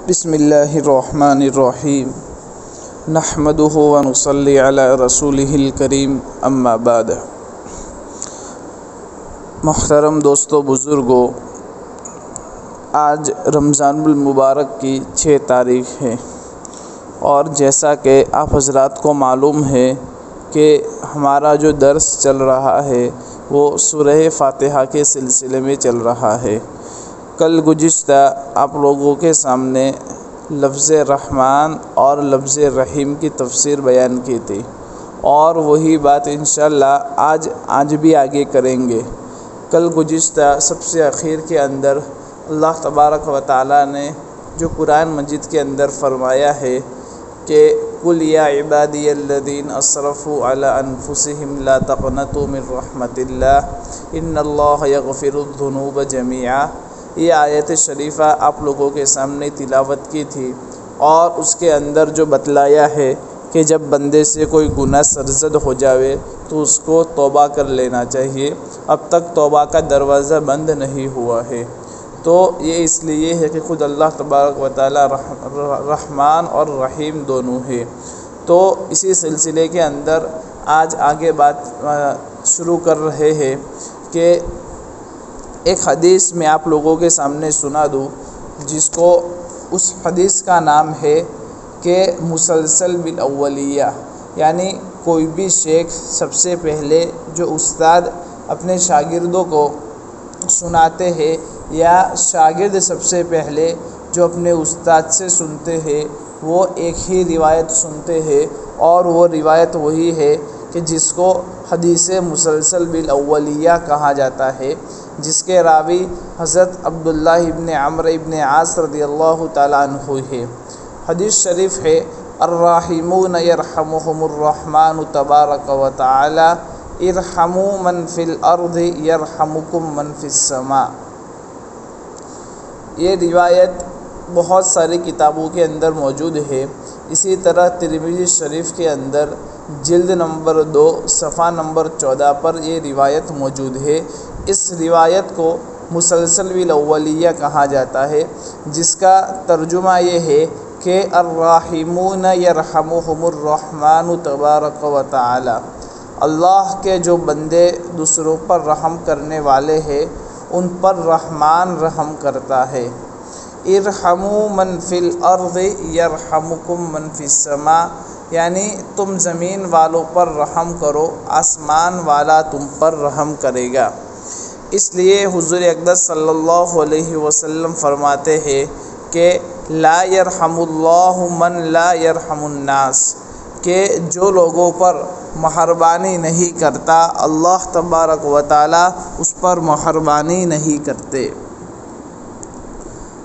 بسم اللہ الرحمن الرحیم نحمدہ ونصلی علی رسولہ الکریم اما بعد۔ محترم دوستو بزرگوں، آج رمضان المبارک کی 6 تاریخ ہے اور جیسا کہ آپ حضرات کو معلوم ہے کہ ہمارا جو درس چل رہا ہے وہ سورہ فاتحہ کے سلسلے میں چل رہا ہے۔ کل گزشتہ آپ لوگوں کے سامنے لفظ رحمان اور لفظ رحیم کی تفسیر بیان کی تھی اور وہی بات انشاءاللہ آج بھی آگے کریں گے۔ کل گزشتہ سب سے اخیر کے اندر اللہ تبارک و تعالیٰ نے جو قرآن مجید کے اندر فرمایا ہے کہ قُلْ يَا عِبَادِيَ الَّذِينَ أَسْرَفُوا عَلَىٰ أَنفُسِهِمْ لَا تَقْنَطُوا مِن رَحْمَةِ اللَّهِ إِنَّ اللَّهَ يَغْفِرُ الذُّنُوبَ جَمِيعًا۔ یہ آیت شریفہ آپ لوگوں کے سامنے تلاوت کی تھی اور اس کے اندر جو بتلایا ہے کہ جب بندے سے کوئی گناہ سرزد ہو جاوے تو اس کو توبہ کر لینا چاہیے، اب تک توبہ کا دروازہ بند نہیں ہوا ہے۔ تو یہ اس لیے ہے کہ خود اللہ تبارک و تعالی رحمان اور رحیم دونوں ہے۔ تو اسی سلسلے کے اندر آج آگے بات شروع کر رہے ہیں کہ ایک حدیث میں آپ لوگوں کے سامنے سنا دوں، جس کو اس حدیث کا نام ہے کہ مسلسل بالاولیہ، یعنی کوئی بھی شیخ سب سے پہلے جو استاد اپنے شاگردوں کو سناتے ہیں یا شاگرد سب سے پہلے جو اپنے استاد سے سنتے ہیں وہ ایک ہی روایت سنتے ہیں، اور وہ روایت وہی ہے کہ جس کو حدیث مسلسل بالاولیہ کہا جاتا ہے، جس کے راوی حضرت عبداللہ ابن عمرو ابن عاص رضی اللہ تعالیٰ عنہ ہے۔ حدیث شریف ہے الراحمون یرحمہم الرحمن تبارک و تعالی ارحموا من فی الارض یرحمکم من فی السماء۔ یہ روایت بہت ساری کتابوں کے اندر موجود ہے۔ اسی طرح ترمذی شریف کے اندر جلد نمبر 2 صفحہ نمبر 14 پر یہ روایت موجود ہے۔ اس روایت کو مسلسل بالاولیہ کہا جاتا ہے، جس کا ترجمہ یہ ہے کہ الراحمون یرحمہم الرحمن تبارک و تعالی، اللہ کے جو بندے دوسروں پر رحم کرنے والے ہیں ان پر رحمان رحم کرتا ہے۔ ارحموا من فی الارض یرحمکم من فی السماء، یعنی تم زمین والوں پر رحم کرو، آسمان والا تم پر رحم کرے گا۔ اس لیے حضور اقدس صلی اللہ علیہ وسلم فرماتے ہیں کہ لا یرحم اللہ من لا یرحم الناس، کہ جو لوگوں پر مہربانی نہیں کرتا اللہ تبارک و تعالی اس پر مہربانی نہیں کرتے۔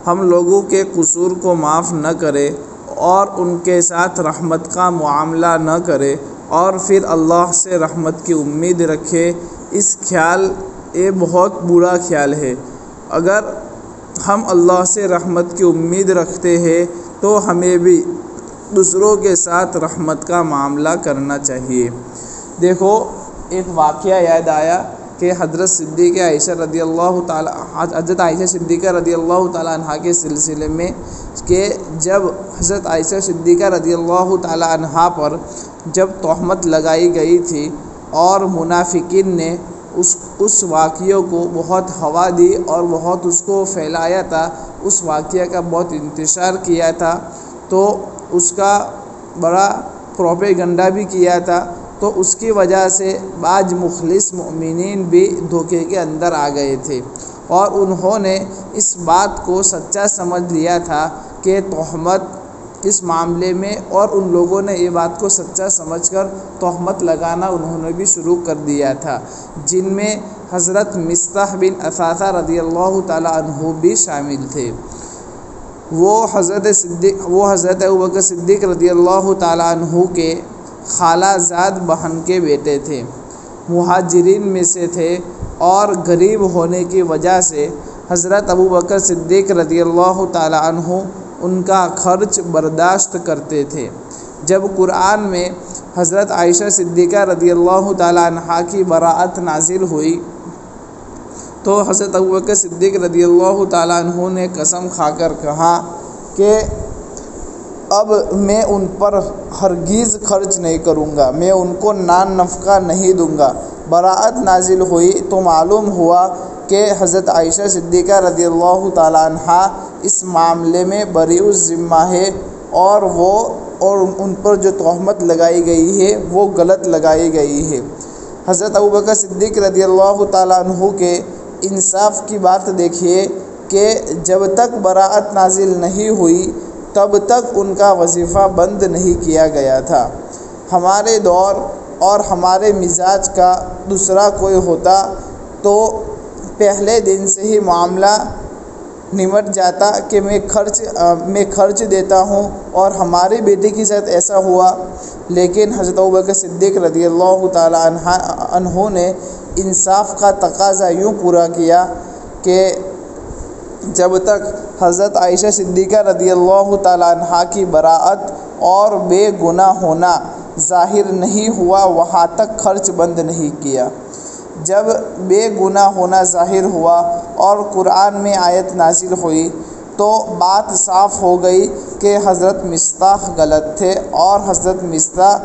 ہم لوگوں کے قصور کو معاف نہ کرے اور ان کے ساتھ رحمت کا معاملہ نہ کرے اور پھر اللہ سے رحمت کی امید رکھے، اس خیال یہ بہت برا خیال ہے۔ اگر ہم اللہ سے رحمت کی امید رکھتے ہیں تو ہمیں بھی دوسروں کے ساتھ رحمت کا معاملہ کرنا چاہیے۔ دیکھو، ایک واقعہ یاد آیا کہ حضرت عائشہ صدیقہ رضی اللہ تعالیٰ عنہ کے سلسلے میں کہ جب حضرت عائشہ صدیقہ رضی اللہ تعالیٰ عنہ پر جب تہمت لگائی گئی تھی اور منافقین نے اس واقعے کو بہت ہوا دی اور بہت اس کو پھیلایا تھا، اس واقعہ کا بہت انتشار کیا تھا، تو اس کا بڑا پروپیگنڈا بھی کیا تھا، تو اس کی وجہ سے بعض مخلص مومنین بھی دھوکے کے اندر آ گئے تھے اور انہوں نے اس بات کو سچا سمجھ لیا تھا کہ تہمت اس معاملے میں، اور ان لوگوں نے یہ بات کو سچا سمجھ کر تہمت لگانا انہوں نے بھی شروع کر دیا تھا، جن میں حضرت مصطح بن اثاثہ رضی اللہ تعالیٰ عنہ بھی شامل تھے۔ وہ حضرت ابوبکر صدیق رضی اللہ تعالیٰ عنہ کے خالہ زاد بہن کے بیٹے تھے، مہاجرین میں سے تھے، اور غریب ہونے کی وجہ سے حضرت ابوبکر صدیق رضی اللہ تعالیٰ عنہ ان کا خرچ برداشت کرتے تھے۔ جب قرآن میں حضرت عائشہ صدیقہ رضی اللہ تعالیٰ عنہ کی براءت نازل ہوئی تو حضرت ابوبکر صدیق رضی اللہ تعالیٰ عنہ نے قسم کھا کر کہا کہ اب میں ان پر ہرگز خرچ نہیں کروں گا، میں ان کو نان نفقہ نہیں دوں گا۔ براءت نازل ہوئی تو معلوم ہوا کہ حضرت عائشہ صدیقہ رضی اللہ تعالیٰ عنہا اس معاملے میں بریء الذمہ ہے، اور ان پر جو تہمت لگائی گئی ہے وہ غلط لگائی گئی ہے۔ حضرت ابوبکر صدیق رضی اللہ تعالیٰ عنہ کے انصاف کی بات دیکھیے کہ جب تک براءت نازل نہیں ہوئی تب تک ان کا وظیفہ بند نہیں کیا گیا تھا۔ ہمارے دور اور ہمارے مزاج کا دوسرا کوئی ہوتا تو پہلے دن سے ہی معاملہ نمٹ جاتا کہ میں خرچ دیتا ہوں، اور ہماری بیٹی کے ساتھ ایسا ہوا۔ لیکن حضرت ابوبکر صدیق رضی اللہ تعالیٰ عنہ نے انصاف کا تقاضا یوں پورا کیا کہ جب تک حضرت عائشہ صدیقہ رضی اللہ تعالیٰ عنہا کی براءت اور بے گناہ ہونا ظاہر نہیں ہوا وہاں تک خرچ بند نہیں کیا۔ جب بے گناہ ہونا ظاہر ہوا اور قرآن میں آیت نازل ہوئی تو بات صاف ہو گئی کہ حضرت مصطاح غلط تھے اور حضرت مصطاح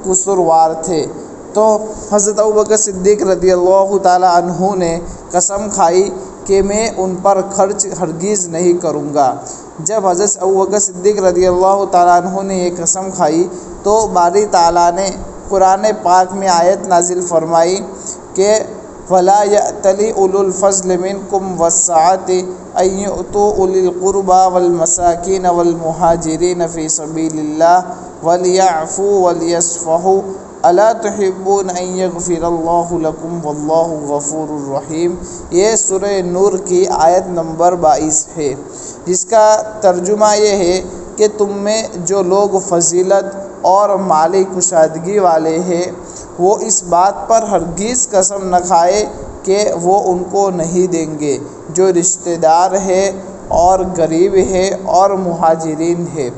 قصوروار تھے۔ تو حضرت ابوبکر صدیق رضی اللہ تعالیٰ عنہ نے قسم کھائی کہ میں ان پر خرچ ہرگز نہیں کروں گا۔ جب حضرت ابوبکر صدیق رضی اللہ تعالیٰ عنہ نے یہ قسم کھائی تو باری تعالیٰ نے قرآن پاک میں آیت نازل فرمائی کہ وَلَا يَأْتَلِ أُولُو الْفَضْلِ مِنْكُمْ وَالسَّعَةِ أَن يُؤْتُوا أُولِي الْقُرْبَى وَالْمَسَاكِينَ وَالْمُهَاجِرِينَ فِي سَبِيلِ اللَّهِ وَلْيَعْفُوا وَلْيَصْفَحُوا أَلَا تُحِبُّونَ أَن يَغْفِرَ اللَّهُ لَكُمْ وَاللَّهُ غَفُورٌ رَحِيمٌ۔ یہ سورہ نور کی آیت نمبر 22 ہے، جس کا ترجمہ یہ ہے کہ تم میں جو لوگ فضیلت اور مالی کشادگی والے ہیں وہ اس بات پر ہرگز قسم نہ کھائے کہ وہ ان کو نہیں دیں گے جو رشتہ دار ہے اور غریب ہے اور مہاجرین ہے،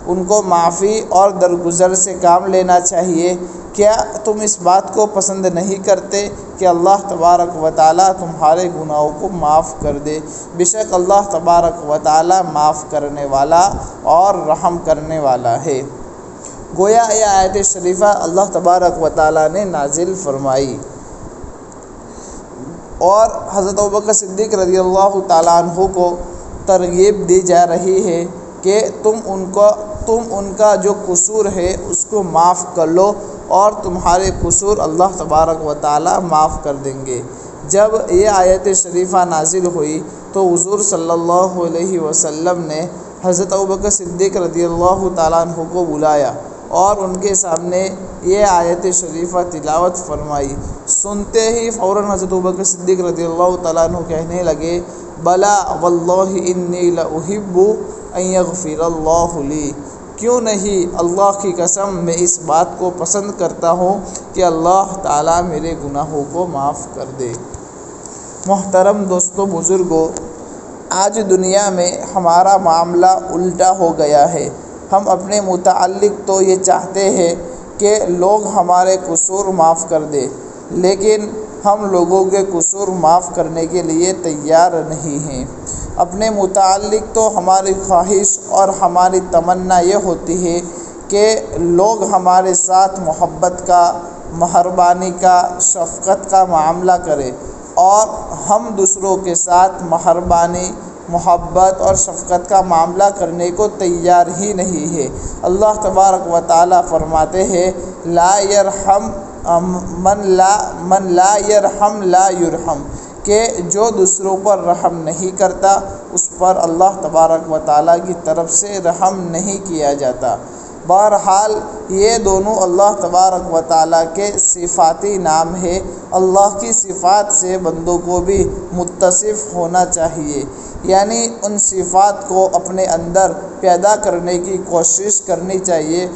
ان کو معافی اور درگزر سے کام لینا چاہیے۔ کیا تم اس بات کو پسند نہیں کرتے کہ اللہ تبارک و تعالیٰ تمہارے گناہوں کو معاف کر دے؟ بے شک اللہ تبارک و تعالیٰ معاف کرنے والا اور رحم کرنے والا ہے۔ گویا یہ آیت شریفہ اللہ تبارک و تعالیٰ نے نازل فرمائی، اور حضرت ابوبکر صدیق رضی اللہ تعالیٰ عنہ کو ترغیب دی جا رہی ہے کہ تم ان کا جو قصور ہے اس کو معاف کر لو، اور تمہارے قصور اللہ تبارک و تعالیٰ معاف کر دیں گے۔ جب یہ آیت شریفہ نازل ہوئی تو حضور صلی اللہ علیہ وسلم نے حضرت ابوبکر صدیق رضی اللہ تعالیٰ عنہ کو بلایا اور ان کے سامنے یہ آیت شریفہ تلاوت فرمائی۔ سنتے ہی فوراً حضرت ابوبکر صدیق رضی اللہ تعالیٰ عنہ کہنے لگے بلا واللہ انی لأحب ان یغفر اللہ لی، کیوں نہیں، اللہ کی قسم میں اس بات کو پسند کرتا ہوں کہ اللہ تعالیٰ میرے گناہوں کو معاف کر دے۔ محترم دوستو، بزرگوں، آج دنیا میں ہمارا معاملہ الٹا ہو گیا ہے۔ ہم اپنے متعلق تو یہ چاہتے ہیں کہ لوگ ہمارے قصور معاف کر دیں، لیکن ہم لوگوں کے قصور معاف کرنے کے لیے تیار نہیں ہیں۔ اپنے متعلق تو ہماری خواہش اور ہماری تمنا یہ ہوتی ہے کہ لوگ ہمارے ساتھ محبت کا، مہربانی کا، شفقت کا معاملہ کریں، اور ہم دوسروں کے ساتھ مہربانی، محبت اور شفقت کا معاملہ کرنے کو تیار ہی نہیں ہے۔ اللہ تبارک و تعالیٰ فرماتے ہیں لا یرحم من لا یرحم لا یرحم، کہ جو دوسروں پر رحم نہیں کرتا اس پر اللہ تبارک و تعالیٰ کی طرف سے رحم نہیں کیا جاتا۔ بہرحال یہ دونوں اللہ تبارک و تعالیٰ کے صفاتی نام ہے۔ اللہ کی صفات سے بندوں کو بھی متصف ہونا چاہیے، یعنی ان صفات کو اپنے اندر پیدا کرنے کی کوشش کرنی چاہیے،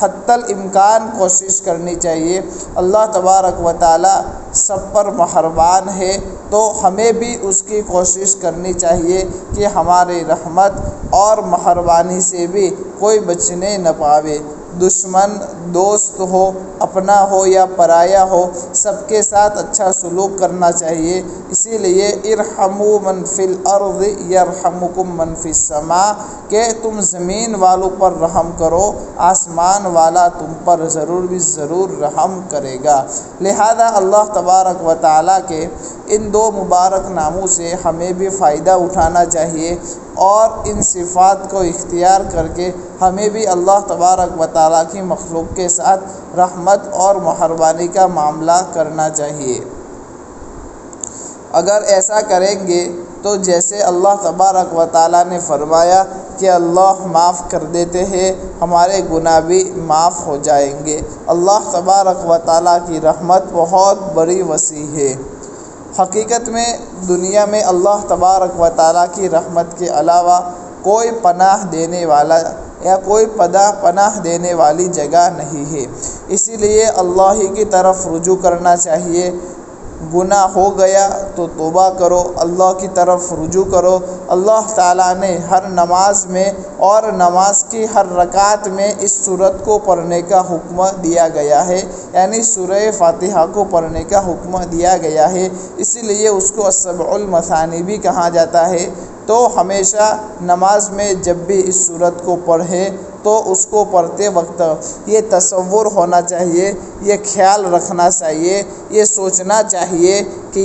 حتی الامکان کوشش کرنی چاہیے۔ اللہ تبارک و تعالیٰ سب پر مہربان ہے، تو ہمیں بھی اس کی کوشش کرنی چاہیے کہ ہماری رحمت اور مہربانی سے بھی کوئی بچنے نہ پاوے۔ دشمن، دوست ہو، اپنا ہو یا پرایا ہو، سب کے ساتھ اچھا سلوک کرنا چاہیے۔ اسی لیے ارحموا من فی الارض یرحمکم من فی السماء، کہ تم زمین والوں پر رحم کرو، آسمان والا تم پر ضرور رحم کرے گا۔ لہذا اللہ تبارک و تعالیٰ کے ان دو مبارک ناموں سے ہمیں بھی فائدہ اٹھانا چاہیے، اور ان صفات کو اختیار کر کے ہمیں بھی اللہ تبارک و تعالیٰ کی مخلوق کے ساتھ رحمت اور مہربانی کا معاملہ کرنا چاہیے۔ اگر ایسا کریں گے تو جیسے اللہ تبارک و تعالیٰ نے فرمایا کہ اللہ معاف کر دیتے ہیں، ہمارے گناہ بھی معاف ہو جائیں گے۔ اللہ تبارک و تعالیٰ کی رحمت بہت بڑی وسیع ہے۔ حقیقت میں دنیا میں اللہ تبارک و تعالیٰ کی رحمت کے علاوہ کوئی پناہ دینے والا یا کوئی پناہ دینے والی جگہ نہیں ہے۔ اسی لیے اللہ ہی کی طرف رجوع کرنا چاہیے۔ گناہ ہو گیا تو توبہ کرو، اللہ کی طرف رجوع کرو۔ اللہ تعالیٰ نے ہر نماز میں اور نماز کی ہر رکعت میں اس سورت کو پڑھنے کا حکم دیا گیا ہے، یعنی سورہ فاتحہ کو پڑھنے کا حکم دیا گیا ہے۔ اسی لیے اس کو السبع المثانی بھی کہا جاتا ہے۔ تو ہمیشہ نماز میں جب بھی اس سورت کو پڑھیں تو اس کو پڑھتے وقت یہ تصور ہونا چاہیے، یہ خیال رکھنا چاہیے، یہ سوچنا چاہیے کہ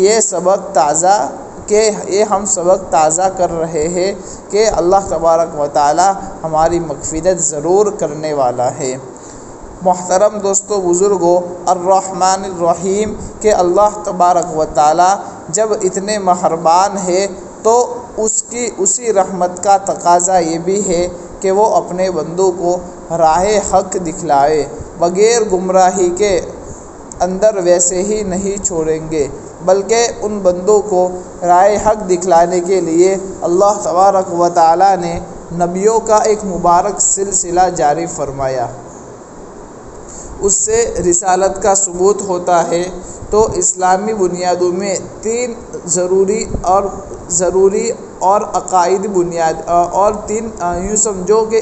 یہ ہم سبق تازہ کر رہے ہیں کہ اللہ تبارک و تعالی ہماری مغفرت ضرور کرنے والا ہے۔ محترم دوستو، بزرگو، الرحمن الرحیم کہ اللہ تبارک و تعالی جب اتنے مہربان ہے تو اسی رحمت کا تقاضا یہ بھی ہے کہ وہ اپنے بندوں کو راہ حق دکھلائے، بغیر گمراہی کے اندر ویسے ہی نہیں چھوڑیں گے، بلکہ ان بندوں کو راہ حق دکھلانے کے لیے اللہ تبارک و تعالی نے نبیوں کا ایک مبارک سلسلہ جاری فرمایا۔ اس سے رسالت کا ثبوت ہوتا ہے۔ تو اسلامی بنیادوں میں تین ضروری اور عقائد بنیاد اور یوں سمجھو کہ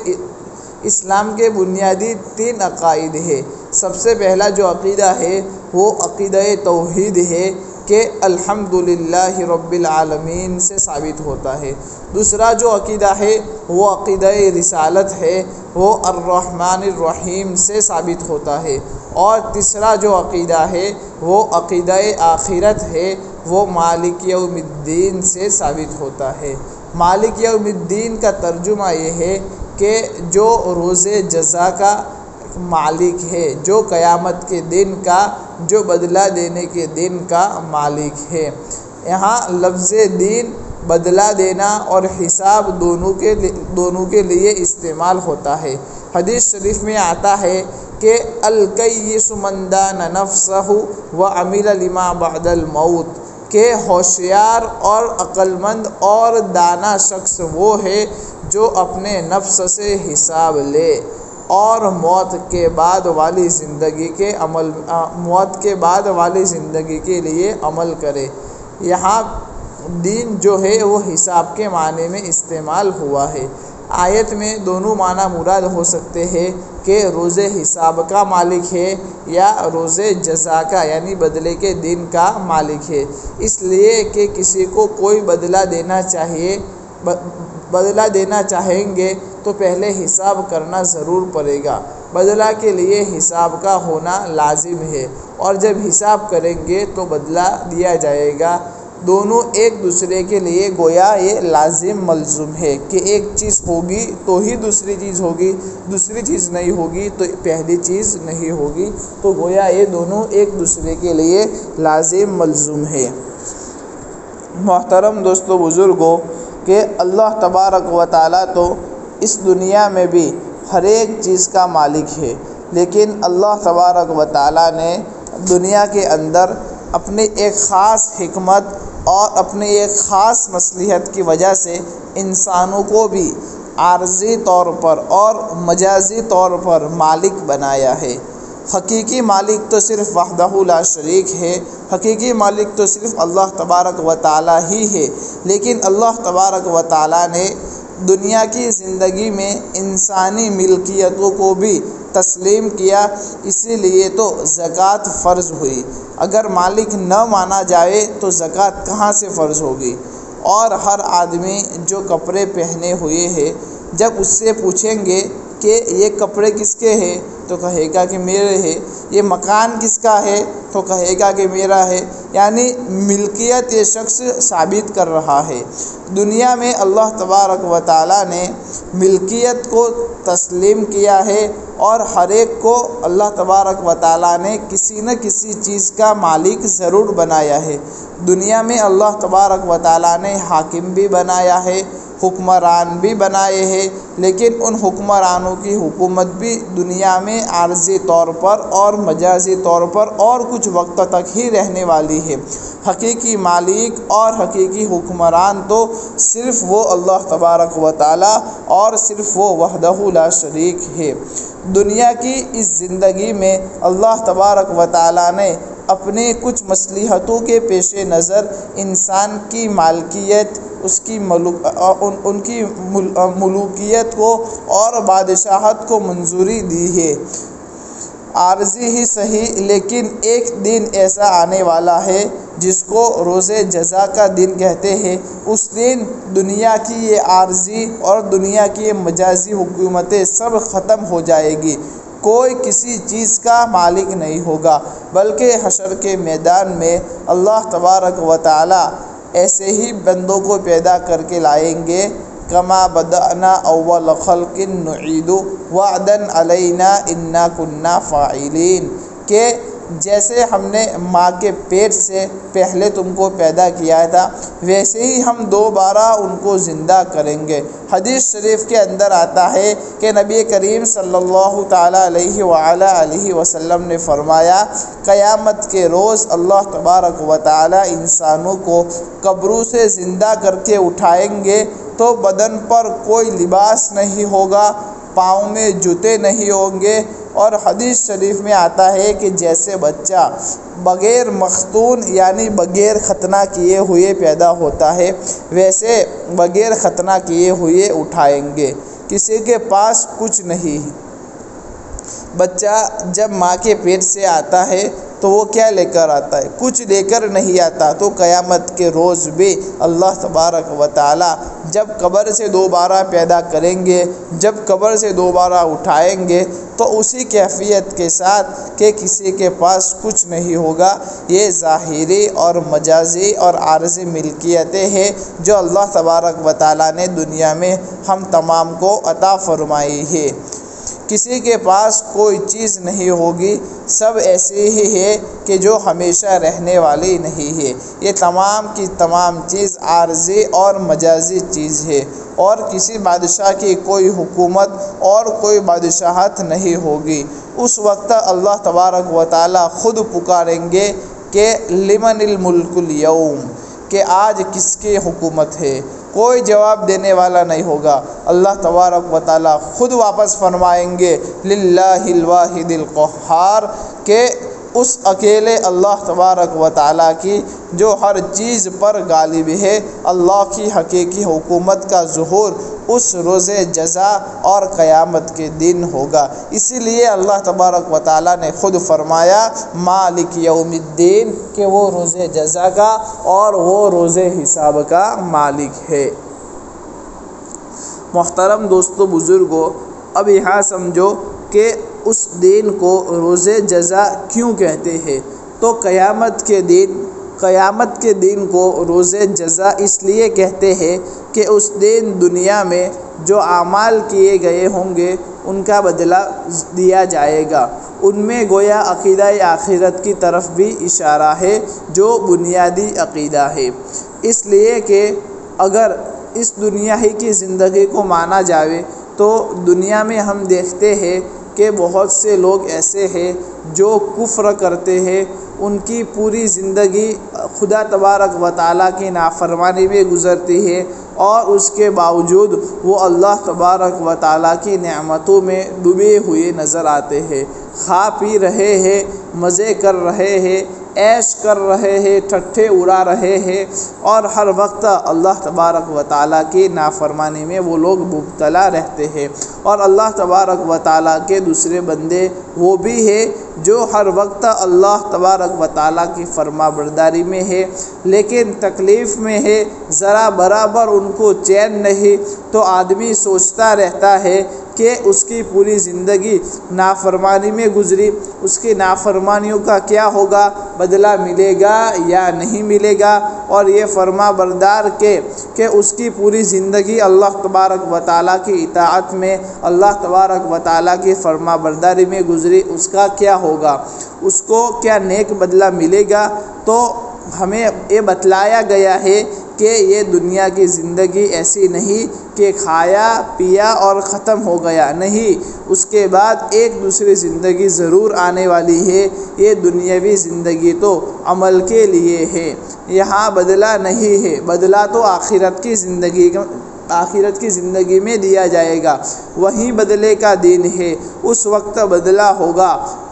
اسلام کے بنیادی تین عقائد ہے۔ سب سے پہلا جو عقیدہ ہے وہ عقیدہ توحید ہے کہ الحمدللہ رب العالمین سے ثابت ہوتا ہے۔ دوسرا جو عقیدہ ہے وہ عقیدہ رسالت ہے، وہ الرحمن الرحیم سے ثابت ہوتا ہے۔ اور تیسرا جو عقیدہ ہے وہ عقیدہ آخرت ہے، وہ مالک یوم الدین سے ثابت ہوتا ہے۔ مالک یوم الدین کا ترجمہ یہ ہے کہ جو روز جزا کا مالک ہے، جو قیامت کے دن کا، جو بدلہ دینے کے دن کا مالک ہے۔ یہاں لفظ دین بدلہ دینا اور حساب دونوں کے لیے استعمال ہوتا ہے۔ حدیث شریف میں آتا ہے کہ الکیس من دان نفسہ وعمل لما بعد الموت، کہ ہوشیار اور عقل مند اور دانا شخص وہ ہے جو اپنے نفس سے حساب لے اور موت کے بعد والی زندگی کے لیے عمل کرے۔ یہاں دین جو ہے وہ حساب کے معنی میں استعمال ہوا ہے۔ آیت میں دونوں معنی مراد ہو سکتے ہیں کہ روز حساب کا مالک ہے یا روز جزا کا یعنی بدلے کے دن کا مالک ہے، اس لیے کہ کسی کو کوئی بدلہ دینا چاہیں گے تو پہلے حساب کرنا ضرور پڑے گا۔ بدلہ کے لیے حساب کا ہونا لازم ہے، اور جب حساب کریں گے تو بدلہ دیا جائے گا۔ دونوں ایک دوسرے کے لیے گویا یہ لازم ملزوم ہے کہ ایک چیز ہوگی تو ہی دوسری چیز ہوگی، دوسری چیز نہیں ہوگی تو پہلی چیز نہیں ہوگی، تو گویا یہ دونوں ایک دوسرے کے لیے لازم ملزوم ہے۔ محترم دوستو، بزرگوں، کہ اللہ تبارک و تعالیٰ تو اس دنیا میں بھی ہر ایک چیز کا مالک ہے، لیکن اللہ تبارک و تعالیٰ نے دنیا کے اندر اپنی ایک خاص حکمت اور اپنی ایک خاص مصلحت کی وجہ سے انسانوں کو بھی عارضی طور پر اور مجازی طور پر مالک بنایا ہے۔ حقیقی مالک تو صرف وحدہ لا شریک ہے، حقیقی مالک تو صرف اللہ تبارک و تعالی ہی ہے، لیکن اللہ تبارک و تعالی نے دنیا کی زندگی میں انسانی ملکیتوں کو بھی تسلیم کیا، اسی لیے تو زکوٰۃ فرض ہوئی۔ اگر مالک نہ مانا جائے تو زکوٰۃ کہاں سے فرض ہوگی؟ اور ہر آدمی جو کپڑے پہنے ہوئے ہے، جب اس سے پوچھیں گے کہ یہ کپڑے کس کے ہیں تو کہے گا کہ میرے ہے، یہ مکان کس کا ہے تو کہے گا کہ میرا ہے، یعنی ملکیت یہ شخص ثابت کر رہا ہے۔ دنیا میں اللہ تبارک و تعالیٰ نے ملکیت کو تسلیم کیا ہے اور ہر ایک کو اللہ تبارک و تعالیٰ نے کسی نہ کسی چیز کا مالک ضرور بنایا ہے۔ دنیا میں اللہ تبارک و تعالیٰ نے حاکم بھی بنایا ہے، حکمران بھی بنائے ہیں، لیکن ان حکمرانوں کی حکومت بھی دنیا میں عارضی طور پر اور مجازی طور پر اور کچھ وقت تک ہی رہنے والی ہے۔ حقیقی مالک اور حقیقی حکمران تو صرف وہ اللہ تبارک و تعالیٰ اور صرف وہ وحدہ لا شریک ہے۔ دنیا کی اس زندگی میں اللہ تبارک و تعالیٰ نے اپنے کچھ مصلحتوں کے پیش نظر انسان کی مالکیت، ان کی ملوکیت کو اور بادشاہت کو منظوری دی ہے۔ عارضی ہی صحیح، لیکن ایک دن ایسا آنے والا ہے جس کو روز جزا کا دن کہتے ہیں۔ اس دن دنیا کی یہ عارضی اور دنیا کی یہ مجازی حکومتیں سب ختم ہو جائے گی، کوئی کسی چیز کا مالک نہیں ہوگا، بلکہ حشر کے میدان میں اللہ تبارک و تعالی ایسے ہی بندوں کو پیدا کر کے لائیں گے، کما بدأنا اول خلق نعید وعدا علینا انا کنا فاعلین، کہ جیسے ہم نے ماں کے پیٹ سے پہلے تم کو پیدا کیا تھا ویسے ہی ہم دوبارہ ان کو زندہ کریں گے۔ حدیث شریف کے اندر آتا ہے کہ نبی کریم صلی اللہ تعالیٰ علیہ وآلہ وسلم نے فرمایا، قیامت کے روز اللہ تبارک و تعالیٰ انسانوں کو قبروں سے زندہ کر کے اٹھائیں گے تو بدن پر کوئی لباس نہیں ہوگا، پاؤں میں جوتے نہیں ہوں گے، اور حدیث شریف میں آتا ہے کہ جیسے بچہ بغیر مختون یعنی بغیر ختنہ کیے ہوئے پیدا ہوتا ہے ویسے بغیر ختنہ کیے ہوئے اٹھائیں گے، کسی کے پاس کچھ نہیں۔ بچہ جب ماں کے پیٹ سے آتا ہے تو وہ کیا لے کر آتا ہے؟ کچھ لے کر نہیں آتا۔ تو قیامت کے روز بھی اللہ تبارک و تعالی جب قبر سے دوبارہ پیدا کریں گے، جب قبر سے دوبارہ اٹھائیں گے تو اسی کیفیت کے ساتھ کہ کسی کے پاس کچھ نہیں ہوگا۔ یہ ظاہری اور مجازی اور عارضی ملکیتیں ہیں جو اللہ تبارک و تعالی نے دنیا میں ہم تمام کو عطا فرمائی ہے۔ کسی کے پاس کوئی چیز نہیں ہوگی، سب ایسے ہی ہے کہ جو ہمیشہ رہنے والی نہیں ہے۔ یہ تمام کی تمام چیز عارضی اور مجازی چیز ہے، اور کسی بادشاہ کی کوئی حکومت اور کوئی بادشاہت نہیں ہوگی۔ اس وقت اللہ تبارک و تعالی خود پکاریں گے کہ لمن الملک اليوم، کہ آج کس کی حکومت ہے؟ کوئی جواب دینے والا نہیں ہوگا۔ اللہ تبارک و تعالی خود واپس فرمائیں گے للہ الواحد القہار، کہ اس اکیلے اللہ تبارک و تعالی کی جو ہر چیز پر غالب ہے، اللہ کی حقیقی حکومت کا ظہور اس روز جزا اور قیامت کے دن ہوگا۔ اسی لیے اللہ تبارک و تعالی نے خود فرمایا مالک یوم الدین، کہ وہ روز جزا کا اور وہ روز حساب کا مالک ہے۔ محترم دوستو بزرگو، اب یہاں سمجھو کہ اس دن کو روز جزا کیوں کہتے ہیں؟ تو قیامت کے دن کو روز جزا اس لیے کہتے ہیں کہ اس دن دنیا میں جو اعمال کیے گئے ہوں گے ان کا بدلہ دیا جائے گا۔ ان میں گویا عقیدہ آخرت کی طرف بھی اشارہ ہے جو بنیادی عقیدہ ہے، اس لیے کہ اگر اس دنیا ہی کی زندگی کو مانا جائے تو دنیا میں ہم دیکھتے ہیں کہ بہت سے لوگ ایسے ہیں جو کفر کرتے ہیں، ان کی پوری زندگی خدا تبارک و تعالیٰ کی نافرمانی میں گزرتی ہے، اور اس کے باوجود وہ اللہ تبارک و تعالیٰ کی نعمتوں میں ڈوبے ہوئے نظر آتے ہیں، کھا پی رہے ہیں، مزے کر رہے ہیں، عیش کر رہے ہیں، ٹھٹھے اڑا رہے ہیں، اور ہر وقت اللہ تبارک و تعالیٰ کی نافرمانی میں وہ لوگ مبتلا رہتے ہیں۔ اور اللہ تبارک و تعالیٰ کے دوسرے بندے وہ بھی ہیں جو ہر وقت اللہ تبارک و تعالیٰ کی فرما برداری میں ہے، لیکن تکلیف میں ہے، ذرا برابر ان کو چین نہیں، تو آدمی سوچتا رہتا ہے کہ اس کی پوری زندگی نافرمانی میں گزری، اس کی نافرمانیوں کا کیا ہوگا، بدلہ ملے گا یا نہیں ملے گا۔ اور یہ فرما بردار کہ اس کی پوری زندگی اللہ تبارک و تعالیٰ کی اطاعت میں، اللہ تبارک و تعالیٰ کی فرما برداری میں گزری، اس کا کیا ہوگا، اس کو کیا نیک بدلہ ملے گا۔ تو ہمیں یہ بتلایا گیا ہے کہ یہ دنیا کی زندگی ایسی نہیں کہ کھایا پیا اور ختم ہو گیا، نہیں، اس کے بعد ایک دوسری زندگی ضرور آنے والی ہے۔ یہ دنیاوی زندگی تو عمل کے لیے ہے، یہاں بدلہ نہیں ہے، بدلہ تو آخرت کی زندگی میں دیا جائے گا، وہیں بدلے کا دن ہے، اس وقت بدلہ ہوگا۔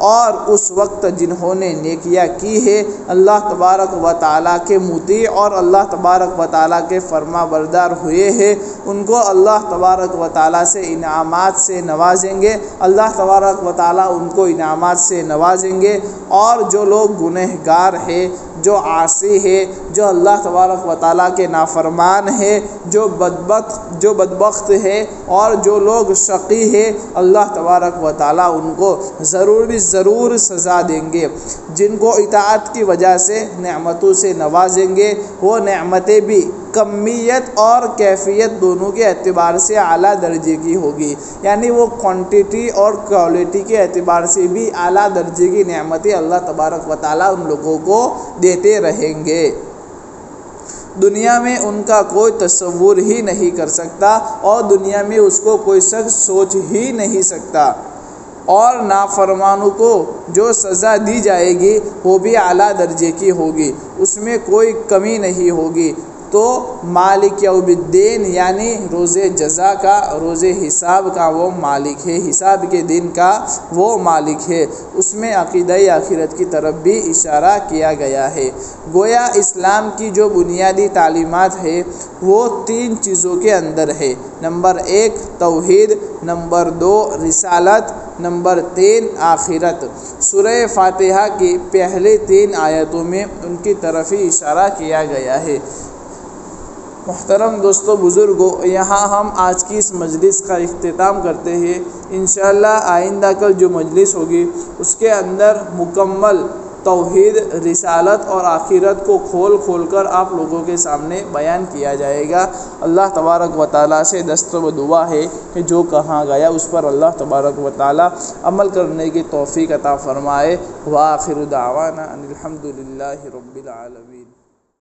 اور اس وقت جنہوں نے نیکیاں کی ہے، اللہ تبارک و تعالیٰ کے مطیع اور اللہ تبارک و تعالیٰ کے فرما بردار ہوئے ہیں، ان کو اللہ تبارک و تعالیٰ سے انعامات سے نوازیں گے، اللہ تبارک و تعالیٰ ان کو انعامات سے نوازیں گے۔ اور جو لوگ گنہگار ہیں، جو عاصی ہے، جو اللہ تبارک و تعالیٰ کے نافرمان ہے، جو بدبخت ہے، اور جو لوگ شقی ہے، اللہ تبارک و تعالیٰ ان کو ضرور سزا دیں گے۔ جن کو اطاعت کی وجہ سے نعمتوں سے نوازیں گے، وہ نعمتیں بھی کمیت اور کیفیت دونوں کے اعتبار سے اعلیٰ درجے کی ہوگی، یعنی وہ کوانٹٹی اور کوالٹی کے اعتبار سے بھی اعلیٰ درجے کی نعمتیں اللہ تبارک و تعالیٰ ان لوگوں کو دیتے رہیں گے۔ دنیا میں ان کا کوئی تصور ہی نہیں کر سکتا، اور دنیا میں اس کو کوئی شخص سوچ ہی نہیں سکتا۔ اور نافرمانوں کو جو سزا دی جائے گی وہ بھی اعلیٰ درجے کی ہوگی، اس میں کوئی کمی نہیں ہوگی۔ تو مالک یوم الدین یعنی روز جزا کا، روز حساب کا وہ مالک ہے، حساب کے دن کا وہ مالک ہے۔ اس میں عقیدہ آخرت کی طرف بھی اشارہ کیا گیا ہے۔ گویا اسلام کی جو بنیادی تعلیمات ہے وہ 3 چیزوں کے اندر ہے۔ نمبر 1 توحید، نمبر 2 رسالت، نمبر 3 آخرت۔ سورہ فاتحہ کی پہلے 3 آیتوں میں ان کی طرف ہی اشارہ کیا گیا ہے۔ محترم دوستو بزرگوں، یہاں ہم آج کی اس مجلس کا اختتام کرتے ہیں۔ انشاءاللہ آئندہ کل جو مجلس ہوگی اس کے اندر مکمل توحید، رسالت اور آخرت کو کھول کر آپ لوگوں کے سامنے بیان کیا جائے گا۔ اللہ تبارک و تعالیٰ سے دست و دعا ہے کہ جو کہا گیا اس پر اللہ تبارک و تعالیٰ عمل کرنے کی توفیق عطا فرمائے۔ وآخر دعوانا ان الحمد للہ رب العالمین۔